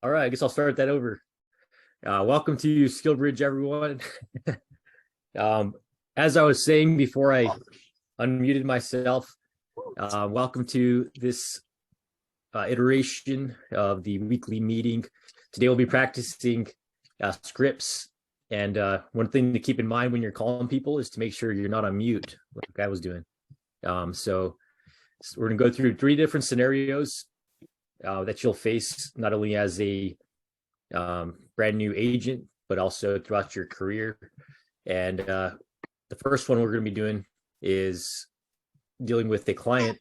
All right, I guess I'll start that over. Welcome to Skill Bridge, everyone. As I was saying before I unmuted myself, welcome to this iteration of the weekly meeting. Today we'll be practicing scripts. And one thing to keep in mind when you're calling people is to make sure you're not on mute, like I was doing. So we're going to go through 3 different scenarios that you'll face not only as a brand new agent, but also throughout your career. And the first one we're going to be doing is dealing with a client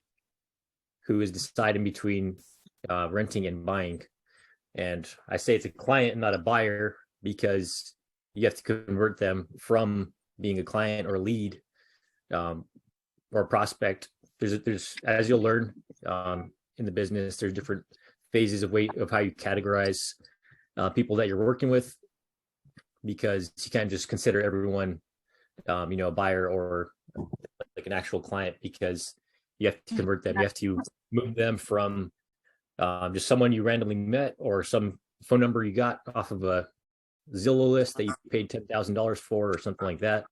who is deciding between renting and buying. And I say it's a client, not a buyer, because you have to convert them from being a client or a lead or a prospect. There's as you'll learn in the business, there's different phases of how you categorize people that you're working with, because you can't just consider everyone a buyer or like an actual client, because you have to convert them. You have to move them from just someone you randomly met or some phone number you got off of a Zillow list that you paid $10,000 for or something like that.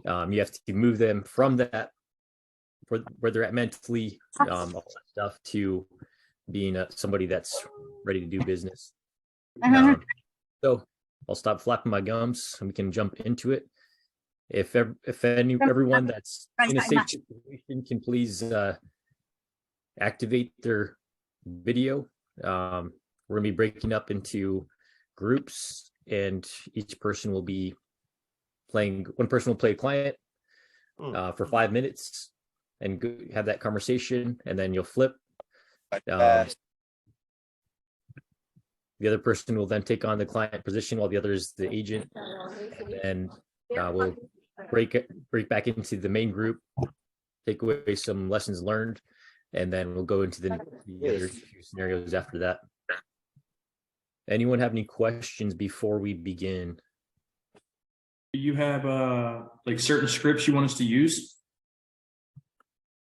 You have to move them from that, where they're at mentally, all that stuff, to being somebody that's ready to do business. So I'll stop flapping my gums and we can jump into it. If everyone that's in a safe situation can please activate their video. We're going to be breaking up into groups, and each person will be playing. One person will play a client for 5 minutes and have that conversation, and then you'll flip. The other person will then take on the client position while the other is the agent, and we'll break back into the main group, take away some lessons learned, and then we'll go into the other 2 scenarios after that. Anyone have any questions before we begin? Do you have like certain scripts you want us to use?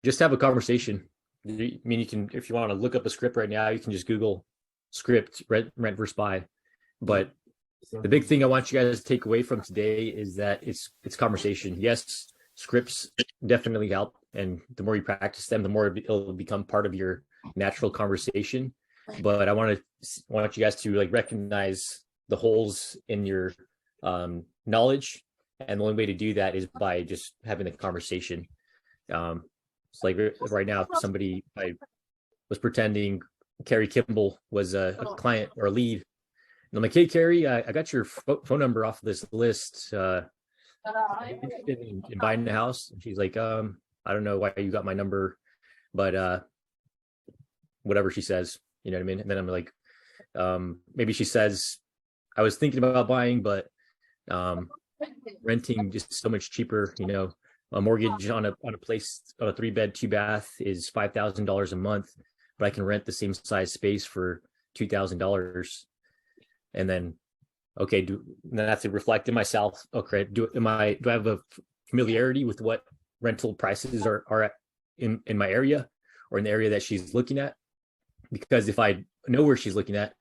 Just have a conversation. I mean, you can, if you want to look up a script right now, you can just Google script rent versus buy. But the big thing I want you guys to take away from today is that it's conversation. Yes, scripts definitely help, and the more you practice them, the more it'll become part of your natural conversation. But I want you guys to like recognize the holes in your knowledge, and the only way to do that is by just having a conversation. It's like right now, somebody, I was pretending Carrie Kimball was a client or a lead. And I'm like, hey, Carrie, I got your phone number off of this list. Interested in buying the house? And she's like, I don't know why you got my number, but whatever she says, you know what I mean? And then I'm like, maybe she says, I was thinking about buying, but renting just so much cheaper. A mortgage on a place, on a 3-bed 2-bath is $5,000 a month, but I can rent the same size space for $2,000. And then, okay, then I have to reflect in myself. Okay, do I have a familiarity with what rental prices are at in my area or in the area that she's looking at? Because if I know where she's looking at,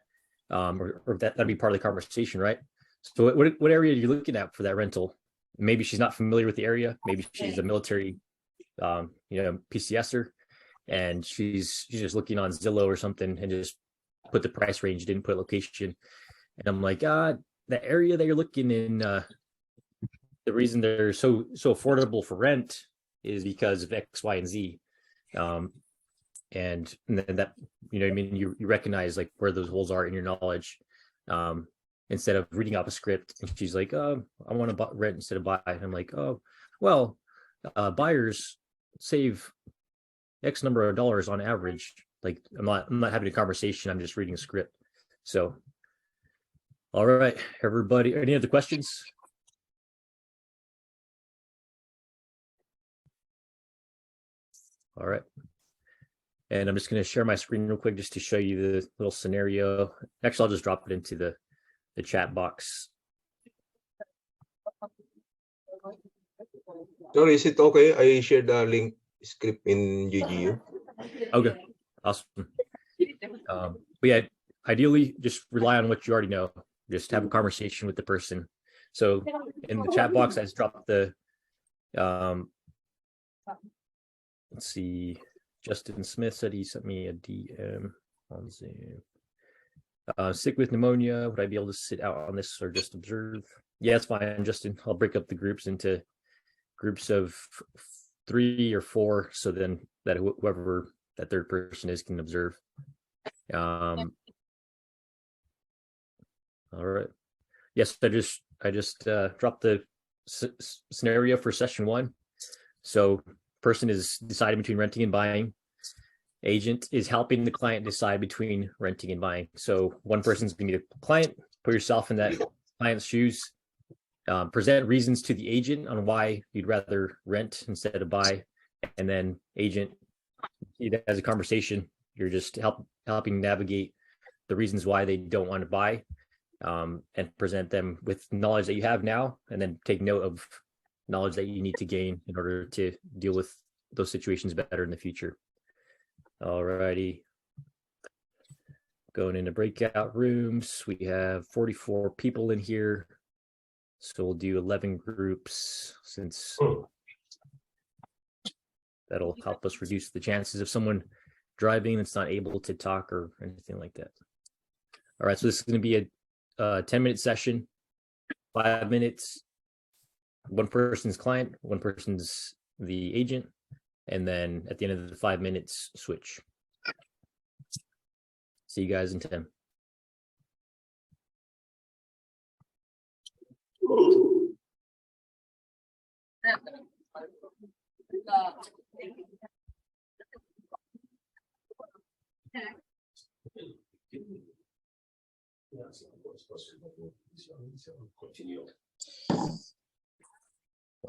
or that'd be part of the conversation, right? So what area are you looking at for that rental? Maybe she's not familiar with the area. Maybe she's a military, PCSer, and she's just looking on Zillow or something and just put the price range, didn't put location. And I'm like, the area that you're looking in, the reason they're so affordable for rent is because of X, Y, and Z. And then that, you recognize like where those holes are in your knowledge, instead of reading off a script. And she's like, I want to rent instead of buy. And I'm like, oh, well, buyers save X number of dollars on average. Like I'm not having a conversation. I'm just reading a script. So, all right, everybody, any other questions? All right. And I'm just going to share my screen real quick just to show you the little scenario. Actually, I'll just drop it into the chat box. Sorry, is it okay? I shared the link script in GGU. Okay, awesome. But yeah, ideally just rely on what you already know. Just have a conversation with the person. So in the chat box, I just dropped the, let's see, Justin Smith said he sent me a DM on Zoom. Sick with pneumonia, would I be able to sit out on this or just observe? Yeah, it's fine, Justin. I'll break up the groups into groups of 3 or 4, so then that whoever that third person is can observe. All right. Yes, I just dropped the scenario for session 1. So person is deciding between renting and buying. Agent is helping the client decide between renting and buying. So one person's going to be the client. Put yourself in that client's shoes. Present reasons to the agent on why you'd rather rent instead of buy, and then agent, as a conversation, you're just helping navigate the reasons why they don't want to buy, and present them with knowledge that you have now, and then take note of knowledge that you need to gain in order to deal with those situations better in the future. All righty. Going into breakout rooms, we have 44 people in here. So we'll do 11 groups, since that'll help us reduce the chances of someone driving that's not able to talk or anything like that. All right, so this is going to be a 10-minute session, 5 minutes, one person's client, one person's the agent, and then at the end of the 5 minutes, switch. See you guys in 10.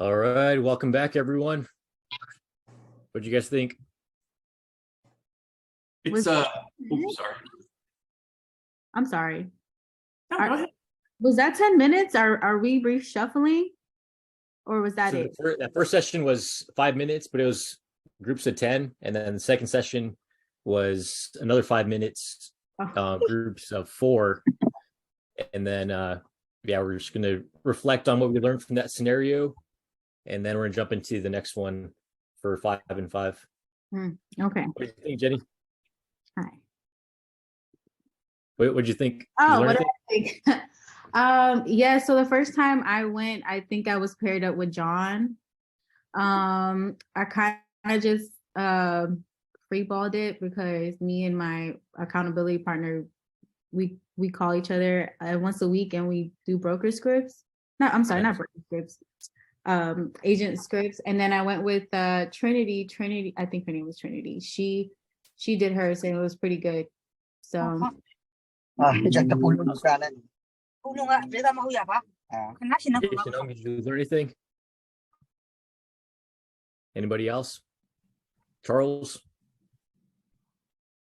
All right, welcome back, everyone. What'd you guys think? It's sorry. I'm sorry. No, go ahead. Was that 10 minutes? Are we brief shuffling? Or was that So it? that first session was 5 minutes, but it was groups of 10. And then the second session was another 5 minutes, groups of 4. And then, yeah, we're just going to reflect on what we learned from that scenario. And then we're going to jump into the next one for 5 and 5. Okay. What do you think, Jenny? Hi. What'd you think? Oh, what did I think? Yeah, so the first time I went, I think I was paired up with John. I kind of just freeballed it because me and my accountability partner, we call each other once a week and we do broker scripts. No, I'm sorry, not broker scripts. Agent scripts. And then I went with Trinity, I think her name was Trinity. She did hers and it was pretty good. So Did you learn anything? Anybody else? Charles?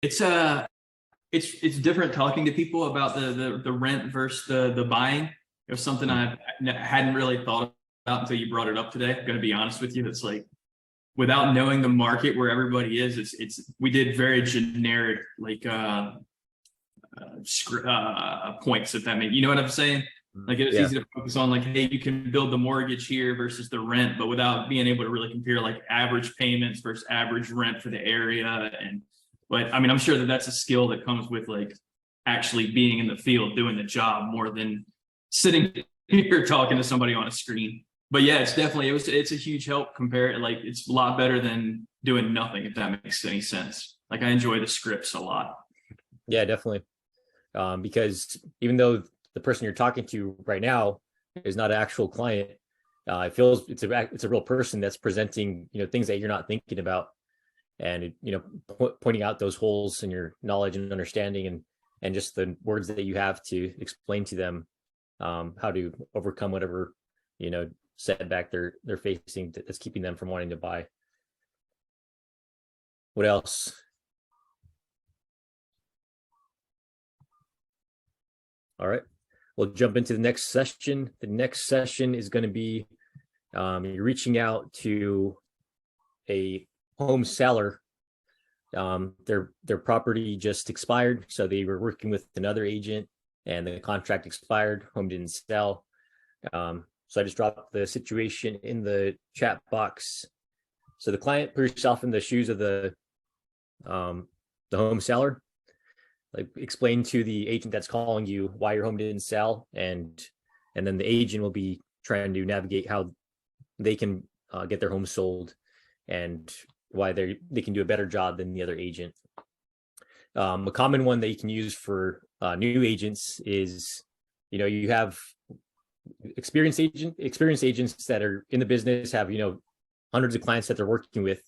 It's different talking to people about the rent versus the buying. It was something I hadn't really thought about until you brought it up today. I'm going to be honest with you. It's like, without knowing the market where everybody is, we did very generic, like points, if that makes, you know what I'm saying? Like, it's easy to focus on, like, hey, you can build the mortgage here versus the rent, but without being able to really compare like average payments versus average rent for the area. But I mean, I'm sure that that's a skill that comes with like actually being in the field doing the job more than sitting here talking to somebody on a screen. But yeah, it's definitely, it's a huge help. Like, it's a lot better than doing nothing, if that makes any sense. Like, I enjoy the scripts a lot. Yeah, definitely. Because even though the person you're talking to right now is not an actual client, it feels it's a real person that's presenting, things that you're not thinking about, and pointing out those holes in your knowledge and understanding, and just the words that you have to explain to them how to overcome whatever setback they're facing that's keeping them from wanting to buy. What else? All right, we'll jump into the next session. The next session is going to be you're reaching out to a home seller Their property just expired, so they were working with another agent, and the contract expired. Home didn't sell. So I just dropped the situation in the chat box. So the client, put yourself in the shoes of the home seller. Like, explain to the agent that's calling you why your home didn't sell, and then the agent will be trying to navigate how they can get their home sold, and why they can do a better job than the other agent. A common one that you can use for new agents is, you have experienced agents that are in the business, have hundreds of clients that they're working with.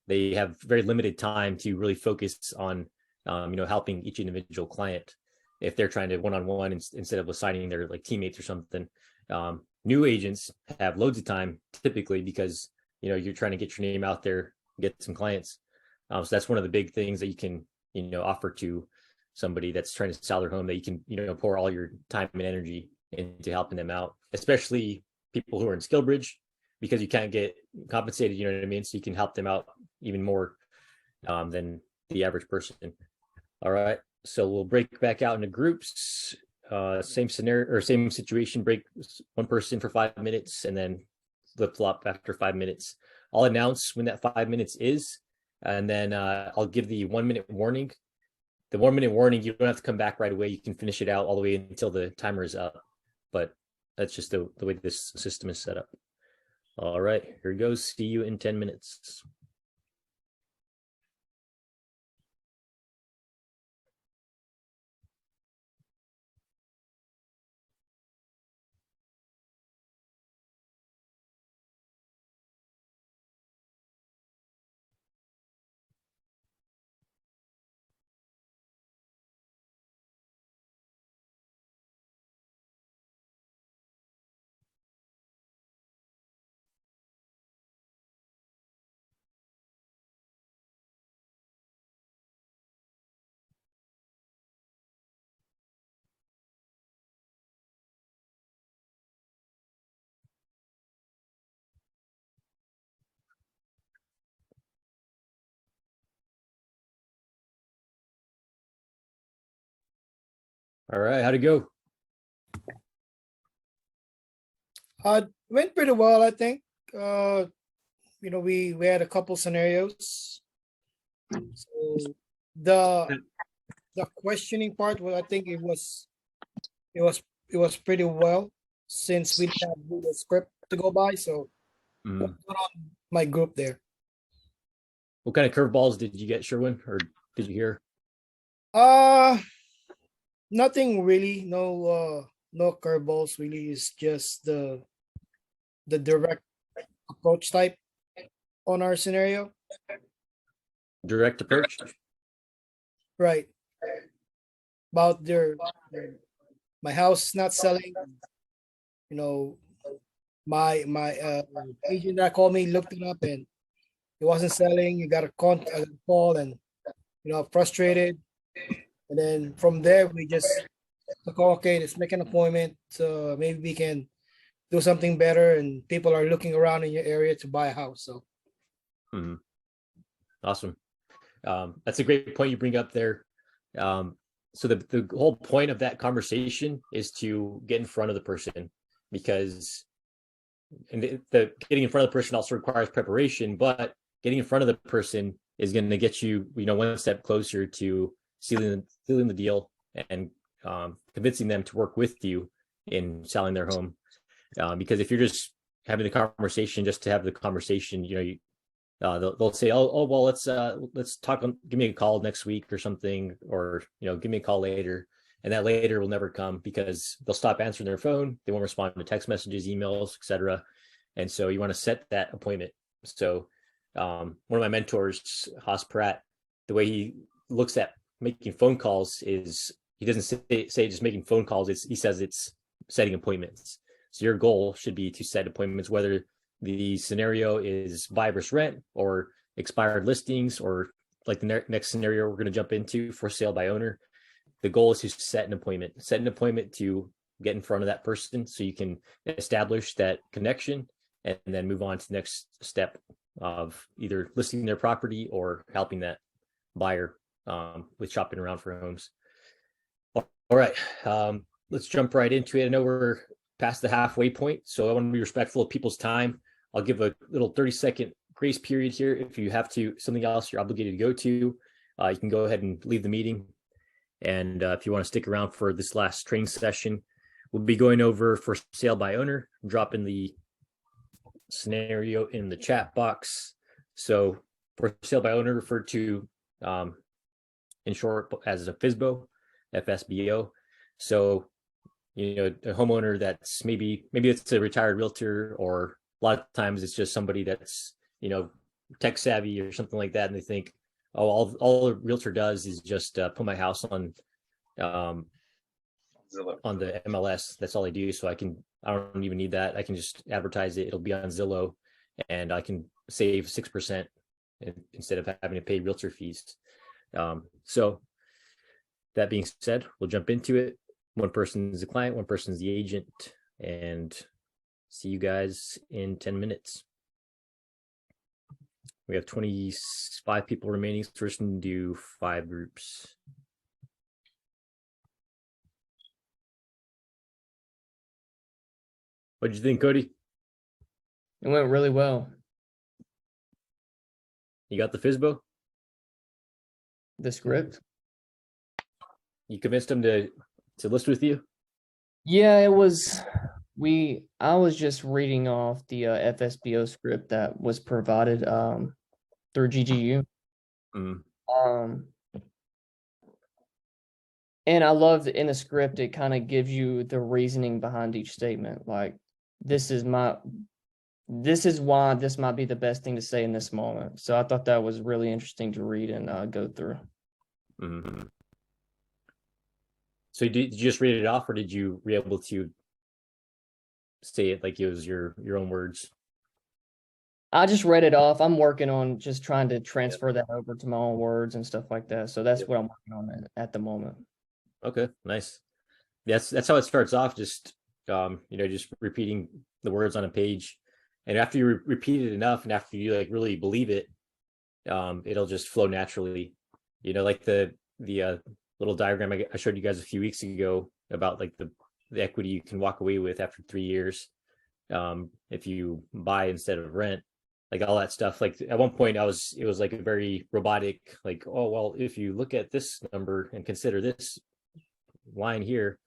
They have very limited time to really focus on helping each individual client if they're trying to one-on-one instead of assigning their like teammates or something. New agents have loads of time typically because you're trying to get your name out there, get some clients. So that's one of the big things that you can offer to somebody that's trying to sell their home, that you can pour all your time and energy into helping them out, especially people who are in SkillBridge, because you can't get compensated, you know what I mean? So you can help them out even more than the average person. All right, so we'll break back out into groups. Same scenario or same situation, break one person for 5 minutes and then flip flop after 5 minutes. I'll announce when that 5 minutes is, and then I'll give the 1 minute warning. The 1 minute warning, you don't have to come back right away. You can finish it out all the way until the timer is up. But that's just the way this system is set up. All right, here goes. See you in 10 minutes. All right, how'd it go? Went pretty well, I think. We had a couple scenarios. So the questioning part, well, I think it was pretty well, since we didn't have the script to go by. So put on my group there. What kind of curveballs did you get, Sherwin, or did you hear? Nothing really. No curveballs really. It's just the direct approach type on our scenario. Direct approach? Right. About my house is not selling. My agent that called me looked it up and it wasn't selling. You got a call and frustrated. And then from there we just like, okay, let's make an appointment. So maybe we can do something better, and people are looking around in your area to buy a house. So Awesome. That's a great point you bring up there. So the whole point of that conversation is to get in front of the person, because the getting in front of the person also requires preparation, but getting in front of the person is going to get you, one step closer to sealing the deal and convincing them to work with you in selling their home. Because if you're just having the conversation just to have the conversation, they'll say, oh well, let's talk. Give me a call next week or something, or give me a call later, and that later will never come because they'll stop answering their phone. They won't respond to text messages, emails, etc. And so you want to set that appointment. So one of my mentors, Haas Pratt, the way he looks at making phone calls is he doesn't say just making phone calls. He says it's setting appointments. So your goal should be to set appointments, whether the scenario is buy versus rent or expired listings, or like the next scenario we're going to jump into, for sale by owner. The goal is to set an appointment to get in front of that person so you can establish that connection and then move on to the next step of either listing their property or helping that buyer with shopping around for homes. All right, let's jump right into it. I know we're past the halfway point, so I want to be respectful of people's time. I'll give a little 30-second grace period here. If you have to something else you're obligated to go to, you can go ahead and leave the meeting. And if you want to stick around for this last training session, we'll be going over for sale by owner, dropping the scenario in the chat box. So for sale by owner, referred to in short as a FSBO, FSBO. So, you know, a homeowner that's maybe it's a retired realtor, or a lot of times it's just somebody that's, you know, tech savvy or something like that, and they think, oh, all a realtor does is just put my house on the MLS. That's all I do. So I don't even need that. I can just advertise it. It'll be on Zillow, and I can save 6% instead of having to pay realtor fees. So that being said, we'll jump into it. One person is the client, one person is the agent, and see you guys in 10 minutes. We have 25 people remaining, so we're just going to do 5 groups. What did you think, Cody? It went really well. You got the FSBO? The script. You convinced him to list with you? Yeah, it was. I was just reading off the FSBO script that was provided through GGU. And I love in the script, it kind of gives you the reasoning behind each statement. Like, this is why this might be the best thing to say in this moment. So I thought that was really interesting to read and go through. Mm-hmm. So did you just read it off, or did you be able to say it like it was your own words? I just read it off. I'm working on just trying to transfer that over to my own words and stuff like that. So that's what I'm working on at the moment. Okay, nice. That's how it starts off. Just just repeating the words on a page, and after you repeat it enough, and after you like really believe it, it'll just flow naturally. You know, like the little diagram I showed you guys a few weeks ago about like the equity you can walk away with after 3 years if you buy instead of rent, like all that stuff. Like at one point it was like a very robotic, like, oh well, if you look at this number and consider this line here,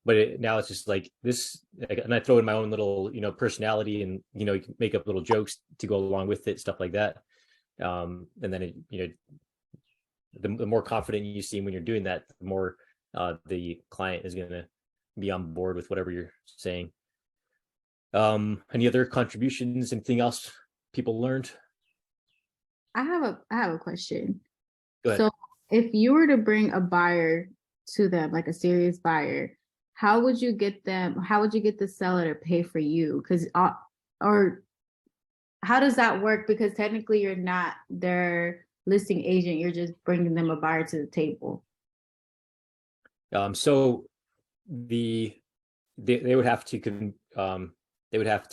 but now it's just like this, and I throw in my own little personality, and you can make up little jokes to go along with it, stuff like that. And then the more confident you seem when you're doing that, the more the client is going to be on board with whatever you're saying. Any other contributions? Anything else people learned? I have a question. Go ahead. So if you were to bring a buyer to them, like a serious buyer, how would you get the seller to pay for you? Because or how does that work? Because technically you're not their listing agent, you're just bringing them a buyer to the table. So they would have to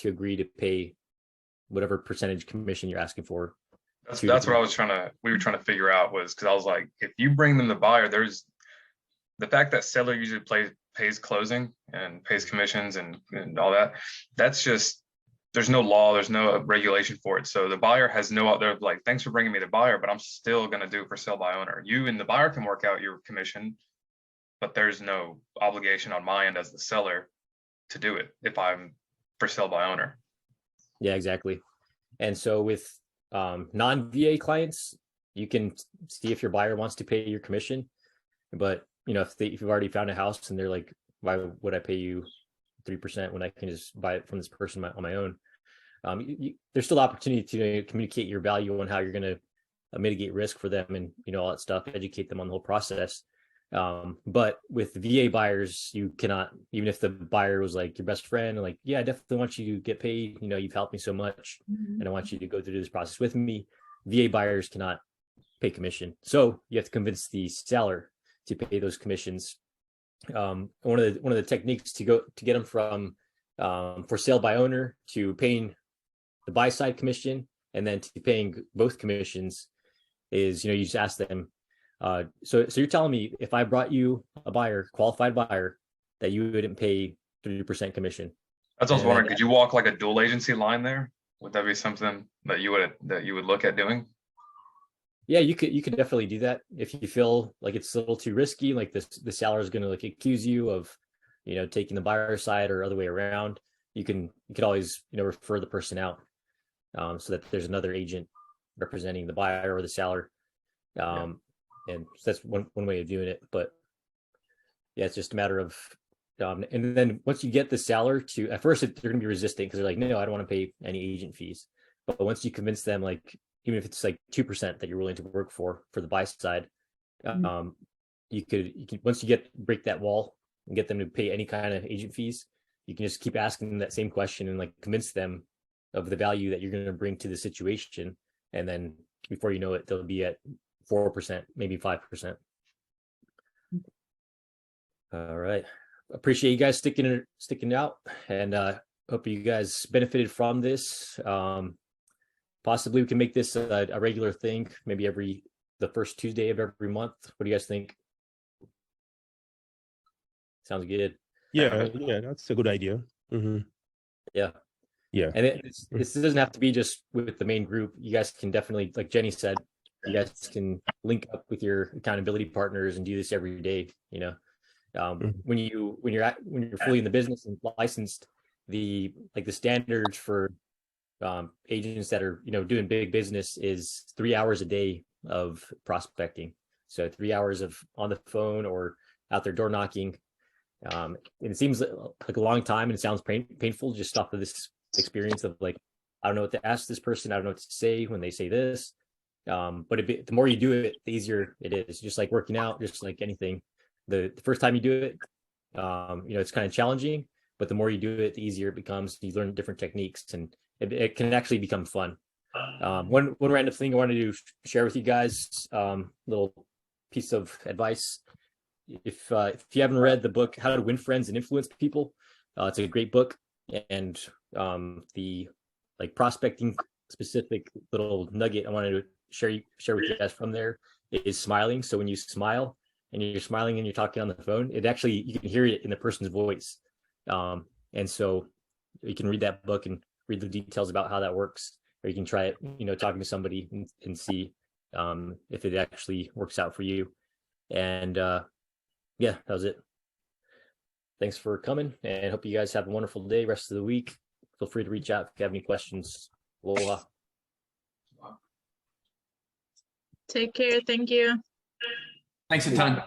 agree to pay whatever percentage commission you're asking for. That's what we were trying to figure out, was because I was like, if you bring them the buyer, there's the fact that seller usually pays closing and pays commissions and all that. That's just, there's no law, there's no regulation for it. So the buyer has they're like, thanks for bringing me the buyer, but I'm still going to do it for sale by owner. You and the buyer can work out your commission, but there's no obligation on my end as the seller to do it if I'm for sale by owner. Yeah, exactly. And so with non-VA clients, you can see if your buyer wants to pay your commission, but if you've already found a house and they're like, why would I pay you 3% when I can just buy it from this person on my own? There's still opportunity to communicate your value on how you're going to mitigate risk for them, and all that stuff, educate them on the whole process. But with VA buyers, you cannot, even if the buyer was like your best friend and like, yeah, I definitely want you to get paid, you've helped me so much, and I want you to go through this process with me. VA buyers cannot pay commission, so you have to convince the seller to pay those commissions. One of the techniques to get them from for sale by owner to paying the buy side commission and then to paying both commissions is, you just ask them, So you're telling me if I brought you a buyer, qualified buyer, that you wouldn't pay 30% commission? That's what I was And wondering. then- Could you walk like a dual agency line there? Would that be something that you would look at doing? Yeah, you could definitely do that if you feel like it's a little too risky, like the seller is going to like accuse you of, taking the buyer side or other way around. You could always, refer the person out, so that there's another agent representing the buyer or the seller. And so that's one way of doing it. But yeah, it's just a matter of, and then once you get the seller to, at first they're going to be resistant because they're like, no, I don't want to pay any agent fees. But once you convince them, like, even if it's like 2% that you're willing to work for the buy side, you can once you break that wall and get them to pay any kind of agent fees, you can just keep asking them that same question and like convince them of the value that you're going to bring to the situation. And then before you know it, they'll be at 4%, maybe 5%. All right. Appreciate you guys sticking out, and hope you guys benefited from this. Possibly we can make this a regular thing, maybe the first Tuesday of every month. What do you guys think? Sounds good. Yeah, that's a good idea. Yeah. Yeah. And this doesn't have to be just with the main group. You guys can definitely, like Jenny said, you guys can link up with your accountability partners and do this every day. When you're fully in the business and licensed, the standards for agents that are doing big business is 3 hours a day of prospecting. So 3 hours of on the phone or out there door knocking. And it seems like a long time, and it sounds painful just off of this experience of like, I don't know what to ask this person, I don't know what to say when they say this. But the more you do it, the easier it is. Just like working out, just like anything. The first time you do it, it's kind of challenging, but the more you do it, the easier it becomes. You learn different techniques, and it can actually become fun. One random thing I wanted to share with you guys, little piece of advice. If you haven't read the book How to Win Friends and Influence People, it's a great book. And the like prospecting specific little nugget I wanted to share with you guys from there is smiling. So when you smile and you're smiling and you're talking on the phone, you can hear it in the person's voice. And so you can read that book and read the details about how that works, or you can try it, talking to somebody and see if it actually works out for you. And yeah, that was it. Thanks for coming, and hope you guys have a wonderful day, rest of the week. Feel free to reach out if you have any questions. Aloha. Take care. Thank you. Thanks a ton.